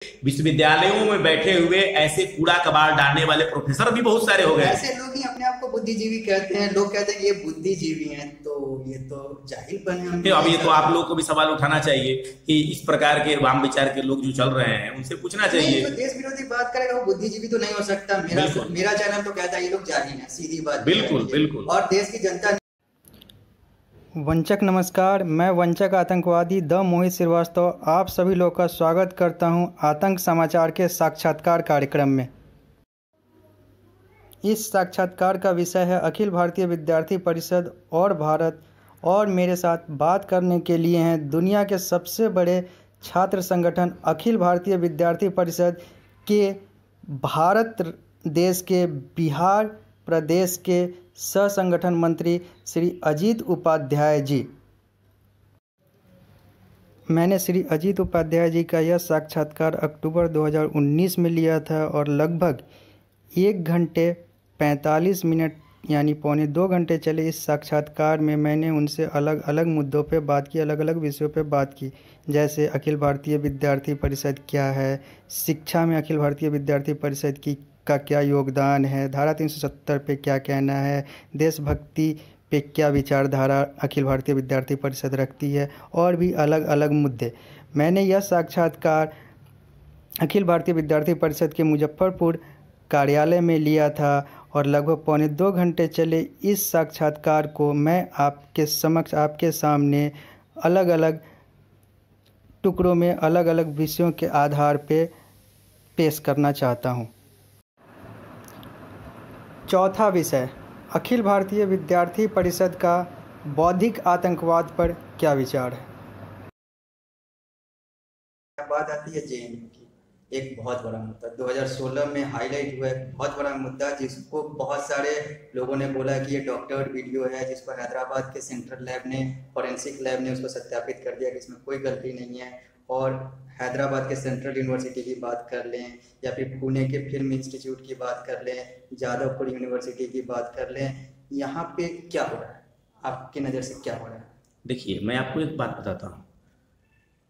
विश्वविद्यालयों में बैठे हुए ऐसे कूड़ा कबाड़ डालने वाले प्रोफेसर भी बहुत सारे हो गए। ऐसे लोग ही अपने आप को बुद्धिजीवी कहते हैं। लोग कहते हैं कि ये बुद्धिजीवी हैं, तो ये तो जाहिल बने। अब ये तो आप लोग को भी सवाल उठाना चाहिए कि इस प्रकार के वाम विचार के लोग जो चल रहे हैं उनसे पूछना चाहिए। जो देश विरोधी बात करेगा वो बुद्धिजीवी तो नहीं हो सकता। मेरा चैनल तो कहता है ये लोग जाहिल हैं, सीधी बात। बिल्कुल बिल्कुल। और देश की जनता। वंचक नमस्कार, मैं वंचक आतंकवादी द मोहित श्रीवास्तव आप सभी लोग का स्वागत करता हूं आतंक समाचार के साक्षात्कार कार्यक्रम में। इस साक्षात्कार का विषय है अखिल भारतीय विद्यार्थी परिषद और भारत, और मेरे साथ बात करने के लिए हैं दुनिया के सबसे बड़े छात्र संगठन अखिल भारतीय विद्यार्थी परिषद के भारत देश के बिहार प्रदेश के सह संगठन मंत्री श्री अजीत उपाध्याय जी। मैंने श्री अजीत उपाध्याय जी का यह साक्षात्कार अक्टूबर 2019 में लिया था और लगभग 1 घंटे 45 मिनट यानी पौने 2 घंटे चले इस साक्षात्कार में मैंने उनसे अलग अलग मुद्दों पे बात की, अलग अलग विषयों पे बात की, जैसे अखिल भारतीय विद्यार्थी परिषद क्या है, शिक्षा में अखिल भारतीय विद्यार्थी परिषद का क्या योगदान है, धारा 370 पे क्या कहना है, देशभक्ति पे क्या विचारधारा अखिल भारतीय विद्यार्थी परिषद रखती है, और भी अलग अलग मुद्दे। मैंने यह साक्षात्कार अखिल भारतीय विद्यार्थी परिषद के मुजफ्फरपुर कार्यालय में लिया था और लगभग पौने 2 घंटे चले इस साक्षात्कार को मैं आपके समक्ष, आपके सामने अलग अलग टुकड़ों में अलग अलग विषयों के आधार पे पेश करना चाहता हूँ। चौथा विषय, अखिल भारतीय विद्यार्थी परिषद का बौद्धिक आतंकवाद पर क्या विचार है। बात आती है जेएनयू की, एक बहुत बड़ा मुद्दा 2016 में हाईलाइट हुआ, एक बहुत बड़ा मुद्दा जिसको बहुत सारे लोगों ने बोला कि ये डॉक्टर वीडियो है, जिसको हैदराबाद के सेंट्रल लैब ने, फॉरेंसिक लैब ने उसको सत्यापित कर दिया कि इसमें कोई गलती नहीं है। और हैदराबाद के सेंट्रल यूनिवर्सिटी की बात कर लें या फिर पुणे के फिल्म इंस्टीट्यूट की बात कर लें, जादवपुर यूनिवर्सिटी की बात कर लें, यहाँ पे क्या हो रहा है, आपकी नज़र से क्या हो रहा है? देखिए, मैं आपको एक बात बताता हूँ।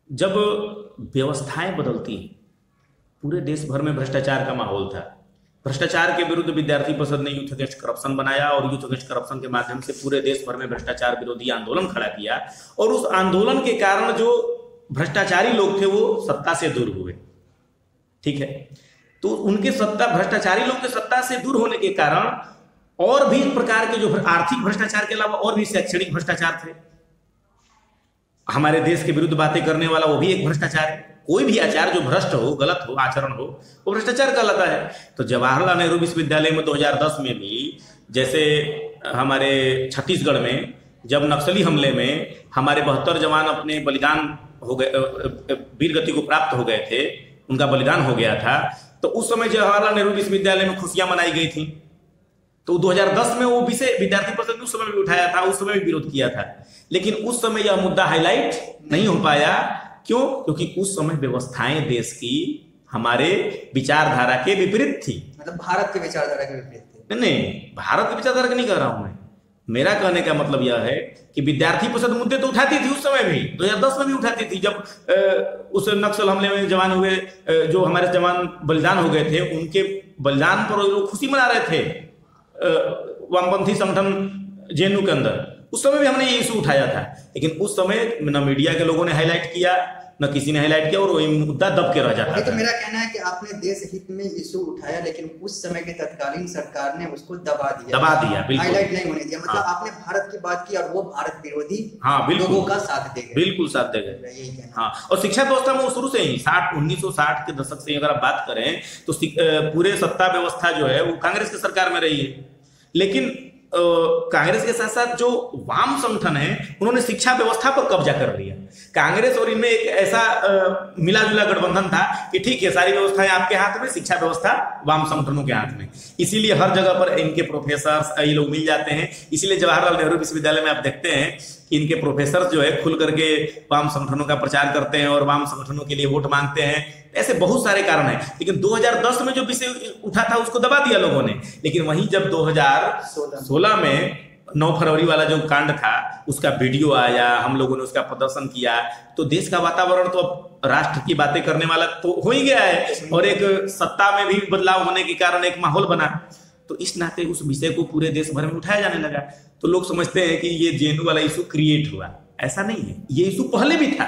जब व्यवस्थाएं बदलती हैं, पूरे देश भर में भ्रष्टाचार का माहौल था। भ्रष्टाचार के विरुद्ध विद्यार्थी परिषद ने यूथ अगेंस्ट करप्शन बनाया और यूथ अगेंस्ट करप्शन के माध्यम से पूरे देश भर में भ्रष्टाचार विरोधी आंदोलन खड़ा किया, और उस आंदोलन के कारण जो भ्रष्टाचारी लोग थे वो सत्ता से दूर हुए। ठीक है, तो उनके भ्रष्टाचारी लोग के सत्ता से दूर होने के कारण और भी प्रकार के जो आर्थिक भ्रष्टाचार के अलावा और भी शैक्षणिक भ्रष्टाचार थे। हमारे देश के विरुद्ध बातें करने वाला वो भी एक भ्रष्टाचार है। कोई भी आचार जो भ्रष्ट हो, गलत हो, आचरण हो, वो भ्रष्टाचार कहलाता है। तो जवाहरलाल नेहरू विश्वविद्यालय में 2010 में भी, जैसे हमारे छत्तीसगढ़ में जब नक्सली हमले में हमारे 72 जवान अपने बलिदान हो गए, वीर गति को प्राप्त हो गए थे, उनका बलिदान हो गया था, तो उस समय जवाहरलाल नेहरू विश्वविद्यालय में खुशियां मनाई गई थी। तो 2010 में वो विषय विद्यार्थी परिषद ने उस समय भी उठाया था, उस समय भी विरोध किया था, लेकिन उस समय यह मुद्दा हाईलाइट नहीं हो पाया। क्यों? क्योंकि उस समय व्यवस्थाएं देश की हमारे विचारधारा के विपरीत थी। मतलब भारत के विचारधारा के विपरीत थी। नहीं, भारत की विचारधारा का नहीं कह रहा हूं मैं। मेरा कहने का मतलब यह है कि विद्यार्थी परिषद मुद्दे तो उठाती थी, उस समय भी 2010 में भी उठाती थी। जब उस नक्सल हमले में जवान हुए, जो हमारे जवान बलिदान हो गए थे, उनके बलिदान पर लोग खुशी मना रहे थे वामपंथी संगठन जेएनयू के अंदर, उस समय भी हमने ये इशू उठाया था। लेकिन उस समय न मीडिया के लोगों ने हाईलाइट किया, न किसी ने हाईलाइट किया, और वही मुद्दा दब के रह जाता तो मेरा कहना है कि आपने देश हित में इशू उठाया, लेकिन उस समय के तत्कालीन सरकार ने उसको दबा दिया, हाईलाइट नहीं होने दिया। मतलब आपने भारत की बात की और वो भारत विरोधी लोगों का साथ दे गए। बिल्कुल साथ दे गए, यही कहना। हाँ, और शिक्षा व्यवस्था में शुरू से ही 1960 के दशक से अगर आप बात करें तो पूरे सत्ता व्यवस्था जो है वो कांग्रेस की सरकार में रही है। लेकिन कांग्रेस के साथ साथ जो वाम संगठन है उन्होंने शिक्षा व्यवस्था पर कब्जा कर लिया। कांग्रेस और इनमें एक ऐसा मिला जुला गठबंधन था कि ठीक है, सारी व्यवस्थाएं आपके हाथ में, शिक्षा व्यवस्था वाम संगठनों के हाथ में। इसीलिए हर जगह पर इनके प्रोफेसर ये लोग मिल जाते हैं। इसीलिए जवाहरलाल नेहरू विश्वविद्यालय में आप देखते हैं कि इनके प्रोफेसर जो है खुल करके वाम संगठनों का प्रचार करते हैं और वाम संगठनों के लिए वोट मांगते हैं। ऐसे बहुत सारे कारण हैं। लेकिन 2010 में जो विषय उठा था उसको दबा दिया लोगों ने। लेकिन वहीं जब 2016 में 9 फरवरी वाला जो कांड था उसका वीडियो आया, हम लोगों ने उसका प्रदर्शन किया, तो देश का वातावरण तो अब राष्ट्र की बातें करने वाला तो हो ही गया है, और एक सत्ता में भी बदलाव होने के कारण एक माहौल बना, तो इस नाते उस विषय को पूरे देश भर में उठाया जाने लगा। तो लोग समझते हैं कि ये जेएनयू वाला इशू क्रिएट हुआ, ऐसा नहीं है, ये इशू पहले भी था,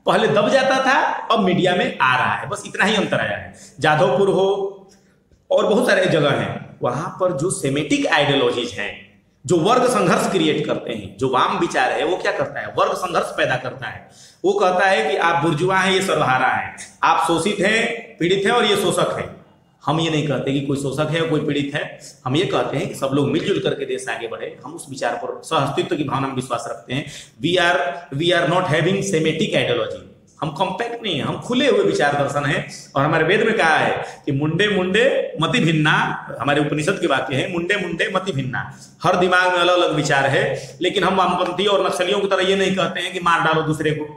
पहले दब जाता था, अब मीडिया में आ रहा है, बस इतना ही अंतर आया है। जाधवपुर हो और बहुत सारे जगह हैं, वहां पर जो सेमेटिक आइडियोलॉजीज हैं, जो वर्ग संघर्ष क्रिएट करते हैं, जो वाम विचार है, वो क्या करता है, वर्ग संघर्ष पैदा करता है। वो कहता है कि आप बुर्जुआ हैं, ये सर्वहारा है, आप शोषित हैं, पीड़ित हैं, और ये शोषक है। हम ये नहीं कहते कि कोई शोषक है और कोई पीड़ित है, हम ये कहते हैं कि सब लोग मिलजुल करके देश आगे बढ़े। हम उस विचार पर सहअस्तित्व की भावना में विश्वास रखते हैं। We are not having semitic ideology, हम कॉम्पैक्ट नहीं है, हम खुले हुए विचार दर्शन है। और हमारे वेद में कहा है कि मुंडे मुंडे मति भिन्ना, हमारे उपनिषद के वाक्य है, मुंडे मुंडे मति भिन्ना, हर दिमाग में अलग अलग विचार है। लेकिन हम वामपंथी और नक्सलियों की तरह ये नहीं कहते हैं कि मार डालो दूसरे को।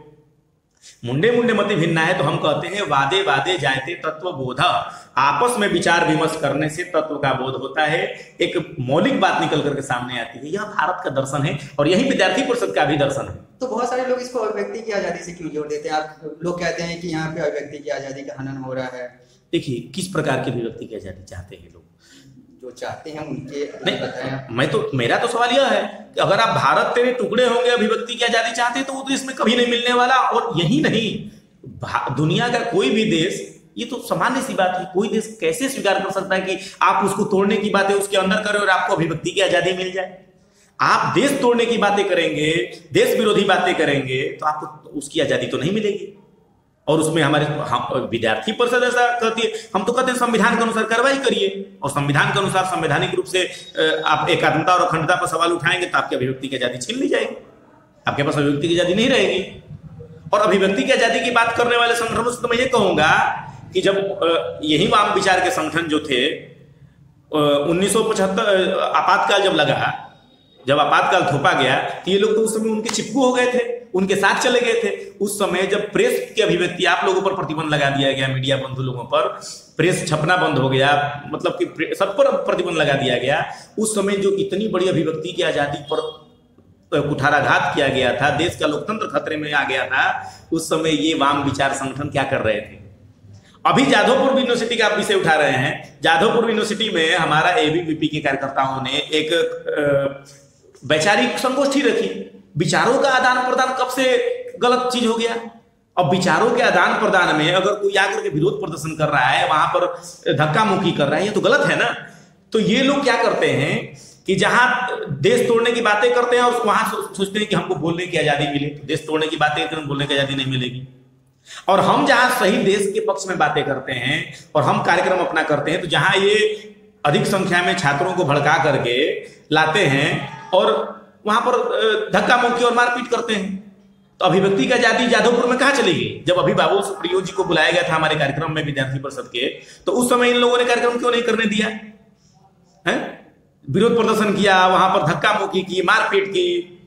मुंडे मुंडे मति भिन्ना है तो हम कहते हैं वादे वादे जायते तत्व बोध, आपस में विचार विमर्श करने से तत्व का बोध होता है, एक मौलिक बात निकल करके सामने आती है। यह भारत का दर्शन है और यही विद्यार्थी परिषद का भी दर्शन है। तो बहुत सारे लोग इसको अभिव्यक्ति की आजादी से क्यों जोड़ देते हैं? आप लोग कहते हैं कि यहाँ पे अभिव्यक्ति की आजादी का हनन हो रहा है। देखिए, किस प्रकार की अभिव्यक्ति की आजादी चाहते हैं लोग? जो चाहते हैं उनके नहीं बताएं। मेरा तो सवाल यह है कि अगर आप भारत तेरे टुकड़े होंगे अभिव्यक्ति की आजादी चाहते हैं तो वो तो इसमें कभी नहीं मिलने वाला। और यही नहीं, दुनिया का कोई भी देश, ये तो सामान्य सी बात है, कोई देश कैसे स्वीकार कर सकता है कि आप उसको तोड़ने की बातें उसके अंदर करें और आपको अभिव्यक्ति की आजादी मिल जाए? आप देश तोड़ने की बातें करेंगे, देश विरोधी बातें करेंगे, तो आपको उसकी आजादी तो नहीं मिलेगी। और उसमें हमारे विद्यार्थी परिषद ऐसा कहती है, हम तो कहते हैं संविधान के अनुसार कार्रवाई करिए, और संविधान के अनुसार संवैधानिक रूप से आप एकात्मता और अखंडता पर सवाल उठाएंगे तो आपकी अभिव्यक्ति की आजादी छीन ली जाएगी, आपके पास अभिव्यक्ति की आजादी नहीं रहेगी। और अभिव्यक्ति की आजादी की बात करने वाले संगठनों से तो मैं ये कहूंगा कि जब यही वाम विचार के संगठन जो थे 1975 आपातकाल जब लगा, जब आपातकाल थोपा गया, तो ये लोग तो उस समय उनके चिपकू हो गए थे, उनके साथ चले गए थे। उस समय जब प्रेस की अभिव्यक्ति, आप लोगों पर प्रतिबंध लगा दिया गया, मीडिया बंधु लोगों पर, प्रेस छपना बंद हो गया, मतलब कि सब पर प्रतिबंध लगा दिया गया, उस समय जो इतनी बड़ी अभिव्यक्ति की आजादी पर कुठाराघात किया गया था, देश का लोकतंत्र खतरे में आ गया था, उस समय ये वाम विचार संगठन क्या कर रहे थे? अभी जाधवपुर यूनिवर्सिटी का आप विषय उठा रहे हैं। जाधवपुर यूनिवर्सिटी में हमारा एबीवीपी के कार्यकर्ताओं ने एक वैचारिक संगोष्ठी रखी। विचारों का आदान प्रदान कब से गलत चीज हो गया? अब विचारों के आदान प्रदान में अगर कोई आकर के विरोध प्रदर्शन कर रहा है, वहां पर धक्का मुक्की कर रहा है, ये तो गलत है ना। तो ये लोग क्या करते हैं कि जहां देश तोड़ने की बातें करते हैं और वहां सोचते हैं कि हमको बोलने की आजादी मिले, तो देश तोड़ने की बातें करते हैं, बोलने की आजादी नहीं मिलेगी। और हम जहां सही देश के पक्ष में बातें करते हैं और हम कार्यक्रम अपना करते हैं, तो जहां ये अधिक संख्या में छात्रों को भड़का करके लाते हैं और वहां पर धक्का मुक्की और मारपीट करते हैं, तो अभिव्यक्ति की आजादी जाधवपुर में कहां चली गई? जब अभी बाबुल सुप्रियो जी को बुलाया गया था हमारे कार्यक्रम में विद्यार्थी परिषद के, तो उस समय इन लोगों ने कार्यक्रम क्यों नहीं करने दिया है? विरोध प्रदर्शन किया, वहां पर धक्का मुक्की की, मारपीट की।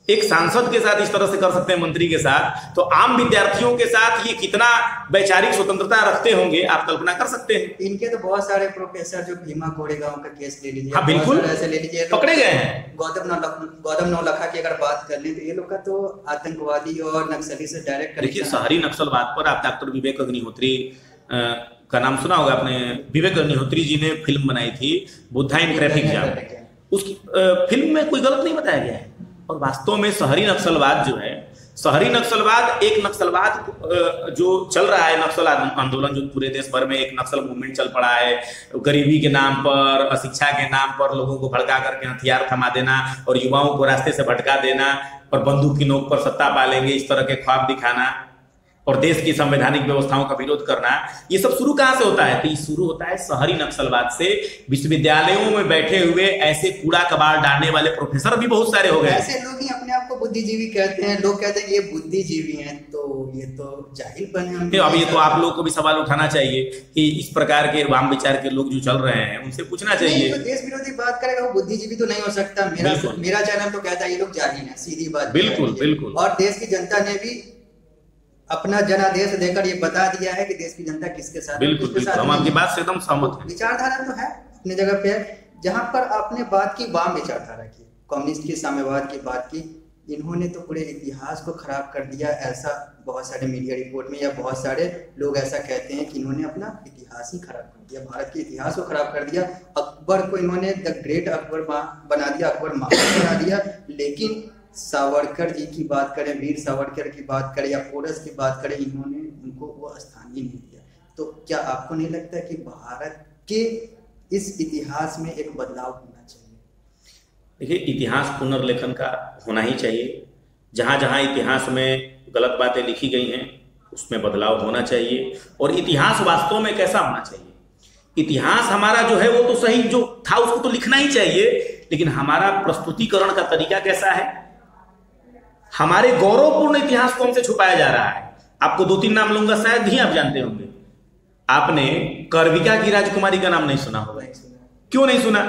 एक सांसद के साथ इस तरह से कर सकते हैं, मंत्री के साथ, तो आम विद्यार्थियों के साथ ये कितना वैचारिक स्वतंत्रता रखते होंगे आप कल्पना कर सकते हैं। इनके तो बहुत सारे प्रोफेसर, जो भीमा कोरेगांव का केस ले लीजिए, हाँ बिल्कुल ऐसे ले लीजिए, पकड़े गए हैं। गौतम नौलखा की अगर बात कर लें तो ये लोग का तो आतंकवादी और नक्सली से डायरेक्ट देखिए, शहरी नक्सलवाद पर आप डॉक्टर विवेक अग्निहोत्री का नाम सुना होगा आपने। विवेक अग्निहोत्री जी ने फिल्म बनाई थी बुद्धा इन ट्रैफिक जाम। उसकी फिल्म में कोई गलत नहीं बताया गया है। और वास्तव में शहरी नक्सलवाद जो है, शहरी नक्सलवाद एक नक्सलवाद जो चल रहा है, नक्सल आंदोलन जो पूरे देश भर में एक नक्सल मूवमेंट चल पड़ा है, गरीबी के नाम पर, अशिक्षा के नाम पर लोगों को भड़का करके हथियार थमा देना और युवाओं को रास्ते से भटका देना और बंदूक की नोक पर सत्ता पालेंगे इस तरह के ख्वाब दिखाना और देश की संवैधानिक व्यवस्थाओं का विरोध करना, ये सब शुरू कहां से होता है? तो ये शुरू होता है शहरी नक्सलवाद से। विश्वविद्यालयों में बैठे हुए ऐसे कूड़ा कबाड़ डालने वाले प्रोफेसर भी बहुत सारे हो गए। ऐसे लोग ही अपने आप को बुद्धिजीवी कहते हैं। लोग कहते हैं कि ये बुद्धिजीवी हैं, तो ये तो जाहिल बने। अब ये तो आप लोग को भी सवाल उठाना चाहिए कि इस प्रकार के वाम विचार के लोग जो चल रहे हैं उनसे पूछना चाहिए। जो देश विरोधी बात करेगा वो बुद्धिजीवी तो नहीं हो सकता। मेरा चैनल तो कहता है ये लोग जाहिल हैं, सीधी बात। बिल्कुल बिल्कुल। और देश की जनता ने भी अपना जनादेश देकर ये बता दिया है कि देश की जनता किसके साथ। बिल्कुल, हम आपकी बात से एकदम सहमत हैं। विचारधारा तो है अपनी जगह पे, जहां पर आपने बात की वाम विचारधारा की, कम्युनिस्ट की, साम्यवाद की बात की, इन्होंने तो पूरे इतिहास को खराब कर दिया, ऐसा बहुत सारे मीडिया रिपोर्ट में या बहुत सारे लोग ऐसा कहते हैं कि इन्होंने अपना इतिहास ही खराब कर दिया, भारत के इतिहास को खराब कर दिया। अकबर को इन्होंने द ग्रेट अकबर बना दिया, अकबर महान बना दिया। लेकिन सावरकर जी की बात करें, वीर सावरकर की बात करें या पोरस की बात करें, इन्होंने उनको वो स्थान ही नहीं दिया। तो क्या आपको नहीं लगता कि भारत के इस इतिहास में एक बदलाव होना चाहिए? देखिए, इतिहास पुनर्लेखन का होना ही चाहिए। जहाँ जहाँ इतिहास में गलत बातें लिखी गई हैं उसमें बदलाव होना चाहिए। और इतिहास वास्तव में कैसा होना चाहिए, इतिहास हमारा जो है वो तो सही जो था उसको तो लिखना ही चाहिए, लेकिन हमारा प्रस्तुतिकरण का तरीका कैसा है, हमारे गौरवपूर्ण इतिहास को हमसे छुपाया जा रहा है। आपको 2-3 नाम लूंगा, शायद ही आप जानते होंगे। आपने कर्विका की राजकुमारी का नाम नहीं सुना होगा। क्यों नहीं सुना?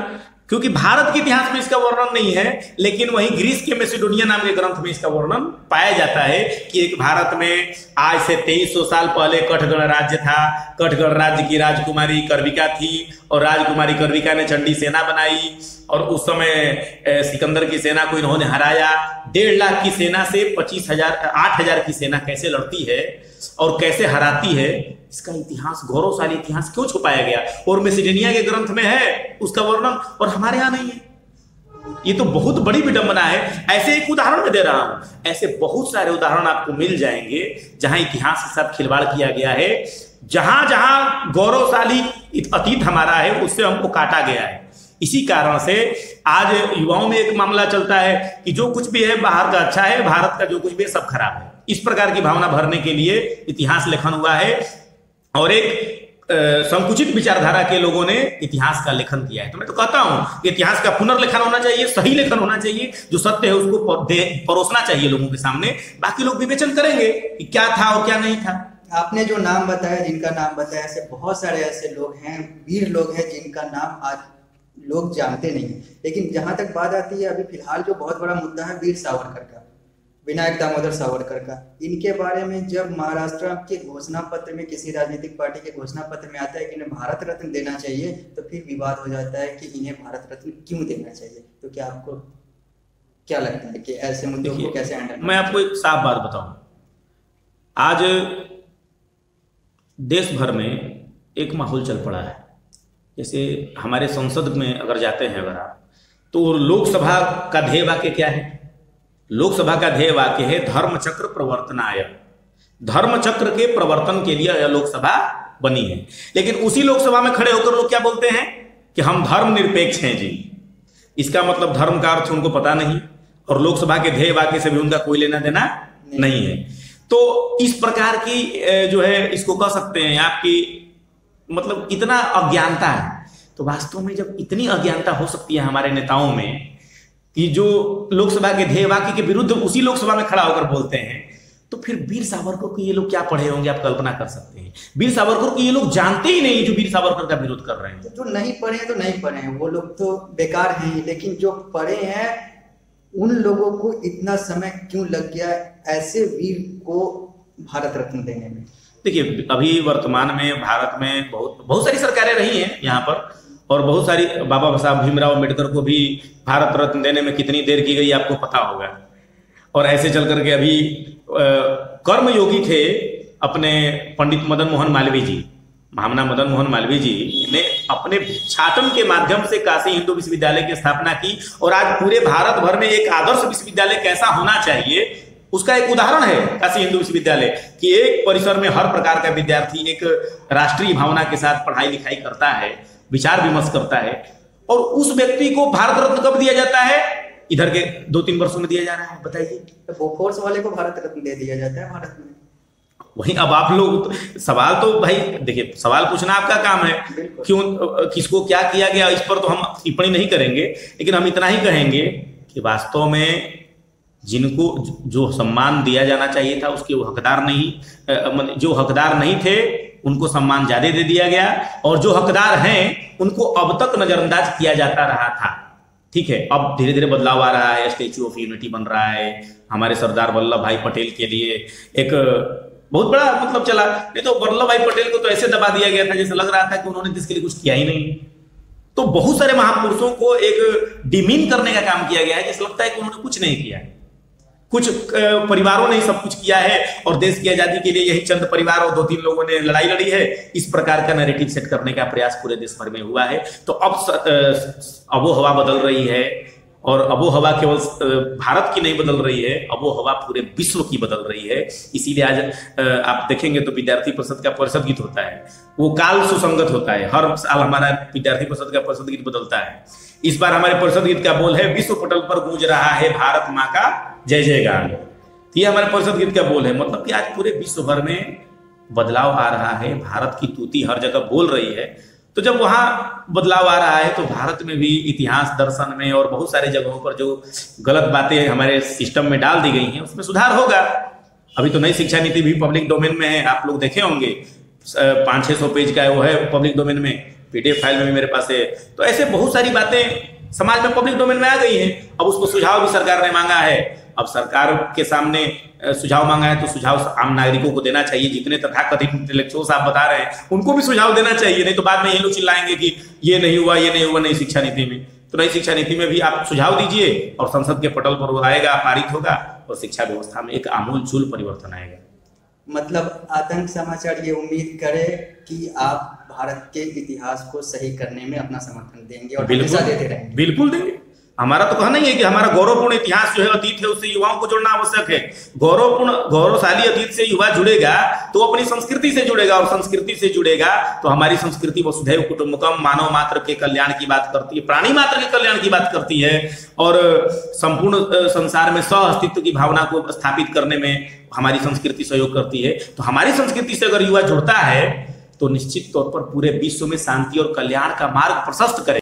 क्योंकि भारत के इतिहास में इसका वर्णन नहीं है, लेकिन वहीं ग्रीस के मैसिडोनिया नाम के ग्रंथ में इसका वर्णन पाया जाता है कि एक भारत में आज से 2300 साल पहले कठगढ़ राज्य था। कठगढ़ राज्य की राजकुमारी कर्विका थी और राजकुमारी कर्विका ने चंडी सेना बनाई और उस समय सिकंदर की सेना को इन्होंने हराया। 1.5 लाख की सेना से 8,000 की सेना कैसे लड़ती है और कैसे हराती है, इसका इतिहास, गौरवशाली इतिहास क्यों छुपाया गया? और मैसिडोनिया के ग्रंथ में है उसका वर्णन और हमारे यहाँ नहीं है। ये तो बहुत बड़ी विडंबना है। ऐसे एक उदाहरण मैं दे रहा हूं, ऐसे बहुत सारे उदाहरण आपको मिल जाएंगे जहां इतिहास के साथ खिलवाड़ किया गया है, जहां जहां गौरवशाली अतीत हमारा है उससे हमको काटा गया है। इसी कारण से आज युवाओं में एक मामला चलता है कि जो कुछ भी है बाहर का अच्छा है, भारत का जो कुछ भी है सब खराब है। इस प्रकार की भावना भरने के लिए इतिहास लेखन हुआ है और एक संकुचित विचारधारा के लोगों ने इतिहास का लेखन किया है। तो मैं तो कहता हूं इतिहास का पुनर्लेखन होना चाहिए, सही लेखन होना चाहिए, जो सत्य है उसको परोसना चाहिए लोगों के सामने। बाकी लोग विवेचन करेंगे कि क्या था और क्या नहीं था। आपने जो नाम बताया, जिनका नाम बताया, ऐसे बहुत सारे ऐसे लोग हैं, वीर लोग हैं जिनका नाम आज लोग जानते नहीं हैं। लेकिन जहां तक बात आती है अभी फिलहाल जो बहुत बड़ा मुद्दा है वीर सावरकर का, विनायक दामोदर सावरकर का, इनके बारे में जब महाराष्ट्र के घोषणा पत्र में किसी राजनीतिक पार्टी के घोषणा पत्र में आता है कि इन्हें भारत रत्न देना चाहिए, तो फिर विवाद हो जाता है कि इन्हें भारत रत्न क्यों देना चाहिए। तो क्या आपको क्या लगता है कि ऐसे मुद्दों को कैसे हैंडल? मैं आपको एक साफ बात बताऊं, आज देश भर में एक माहौल चल पड़ा है। जैसे हमारे संसद में अगर जाते हैं अगर आप, तो लोकसभा का ध्येय वाक्य क्या है? लोकसभा का ध्येय वाक्य है धर्मचक्र प्रवर्तनाय। धर्मचक्र के प्रवर्तन के लिए यह लोकसभा बनी है। लेकिन उसी लोकसभा में खड़े होकर लोग क्या बोलते हैं कि हम धर्मनिरपेक्ष हैं जी। इसका मतलब धर्म का अर्थ उनको पता नहीं और लोकसभा के ध्येय वाक्य से भी उनका कोई लेना देना नहीं है। तो इस प्रकार की जो है इसको कह सकते हैं आपकी मतलब इतना अज्ञानता है। तो वास्तव में जब इतनी अज्ञानता हो सकती है हमारे नेताओं में कि जो लोकसभा के ध्येय वाक्य के विरुद्ध उसी लोकसभा में खड़ा होकर बोलते हैं, तो फिर वीर सावरकर को ये लोग क्या पढ़े होंगे आप कल्पना कर सकते हैं। वीर सावरकर को ये लोग जानते ही नहीं जो वीर सावरकर का विरोध कर रहे हैं। तो जो नहीं पढ़े हैं तो नहीं पढ़े हैं, वो लोग तो बेकार हैं। लेकिन जो पढ़े हैं उन लोगों को इतना समय क्यों लग गया ऐसे वीर को भारत रत्न देने में? देखिए, अभी वर्तमान में भारत में बहुत सारी सरकारें रही हैं यहाँ पर, और बहुत सारी बाबा साहब भीमराव अम्बेडकर को भी भारत रत्न देने में कितनी देर की गई आपको पता होगा। और ऐसे चल करके अभी कर्मयोगी थे अपने पंडित मदन मोहन मालवीय जी, महामना मदन मोहन मालवीय जी ने अपने छाटन के माध्यम से काशी हिंदू विश्वविद्यालय की स्थापना की। और आज पूरे भारत भर में एक आदर्श विश्वविद्यालय कैसा होना चाहिए उसका एक उदाहरण है काशी हिंदू विश्वविद्यालय कि एक परिसर में हर प्रकार का विद्यार्थी एक राष्ट्रीय भावना के साथ पढ़ाई लिखाई करता है, विचार विमर्श करता है। और उस व्यक्ति को भारत रत्न कब दिया जाता है? इधर के 2-3 वर्षों में दिया जा रहा है। बताइए, तो बोफोर्स वाले को भारत रत्न दे दिया जाता है भारत में। वही अब आप लोग सवाल तो भाई देखिए, सवाल पूछना आपका काम है, क्यों किसको क्या किया गया इस पर तो हम टिप्पणी नहीं करेंगे। लेकिन हम इतना ही कहेंगे कि वास्तव में जिनको जो सम्मान दिया जाना चाहिए था उसके वो हकदार नहीं, जो हकदार नहीं थे उनको सम्मान ज्यादा दे दिया गया, और जो हकदार हैं उनको अब तक नजरअंदाज किया जाता रहा था। ठीक है, अब धीरे धीरे बदलाव आ रहा है, स्टैच्यू ऑफ यूनिटी बन रहा है हमारे सरदार वल्लभ भाई पटेल के लिए, एक बहुत बड़ा मतलब चला। नहीं तो वल्लभ भाई पटेल को तो ऐसे दबा दिया गया था जैसे लग रहा था कि उन्होंने देश के लिए कुछ किया ही नहीं। तो बहुत सारे महापुरुषों को एक डिमीन करने का काम किया गया है, जैसे लगता है कि उन्होंने कुछ नहीं किया है। कुछ परिवारों ने ही सब कुछ किया है और देश की आजादी के लिए यही चंद परिवार और 2-3 लोगों ने लड़ाई लड़ी है। इस प्रकार का नैरेटिव सेट करने का प्रयास पूरे देश भर में हुआ है। तो अब आबो हवा बदल रही है और आबो हवा केवल भारत की नहीं बदल रही है, आबो हवा पूरे विश्व की बदल रही है। इसीलिए आज आप देखेंगे तो विद्यार्थी परिषद का परिषद गीत होता है, वो काल सुसंगत होता है। हर साल हमारा विद्यार्थी परिषद का परिषद गीत बदलता है। इस बार हमारे परिषद गीत का बोल है, विश्व पटल पर गूंज रहा है भारत माँ का जय जयगान। ये हमारे परिषद गीत का बोल है। मतलब कि आज पूरे विश्व भर में बदलाव आ रहा है, भारत की तूती हर जगह बोल रही है। तो जब वहां बदलाव आ रहा है तो भारत में भी इतिहास दर्शन में और बहुत सारे जगहों पर जो गलत बातें हमारे सिस्टम में डाल दी गई हैं उसमें सुधार होगा। अभी तो नई शिक्षा नीति भी पब्लिक डोमेन में है, आप लोग देखे होंगे, 500-600 पेज का वो है पब्लिक डोमेन में, पीडीएफ फाइल में भी मेरे पास है। तो ऐसे बहुत सारी बातें समाज में पब्लिक डोमेन में आ गई हैं। अब उसको सुझाव भी सरकार ने मांगा है। अब सरकार के सामने सुझाव मांगा है तो सुझाव आम नागरिकों को देना चाहिए। जितने तथाकथित इंटेलेक्चुअल्स आप बता रहे हैं उनको भी सुझाव देना चाहिए, नहीं तो बाद में ये लोग चिल्लाएंगे कि ये नहीं हुआ, ये नहीं हुआ नई शिक्षा नीति में। तो नई शिक्षा नीति में भी आप सुझाव दीजिए और संसद के पटल पर वो आएगा, पारित होगा और शिक्षा व्यवस्था में एक आमूलचूल परिवर्तन आएगा। मतलब आतंक समाचार ये उम्मीद करे कि आप भारत के इतिहास को सही करने में अपना समर्थन देंगे और हमेशा देते रहेंगे। बिल्कुल देंगे। हमारा तो कहना ही है कि हमारा गौरवपूर्ण इतिहास जो है, अतीत है, उससे युवाओं को जोड़ना आवश्यक है। गौरवशाली अतीत से युवा जुड़ेगा तो अपनी संस्कृति से जुड़ेगा और संस्कृति से जुड़ेगा तो हमारी संस्कृति वसुधैव कुटुंबकम, मानव मात्र के कल्याण की बात करती है, प्राणी मात्र के कल्याण की बात करती है और संपूर्ण संसार में सह अस्तित्व की भावना को स्थापित करने में हमारी संस्कृति सहयोग करती है। तो हमारी संस्कृति से अगर युवा जुड़ता है तो निश्चित तौर पर पूरे विश्व में शांति और कल्याण का मार्ग प्रशस्त करेगा।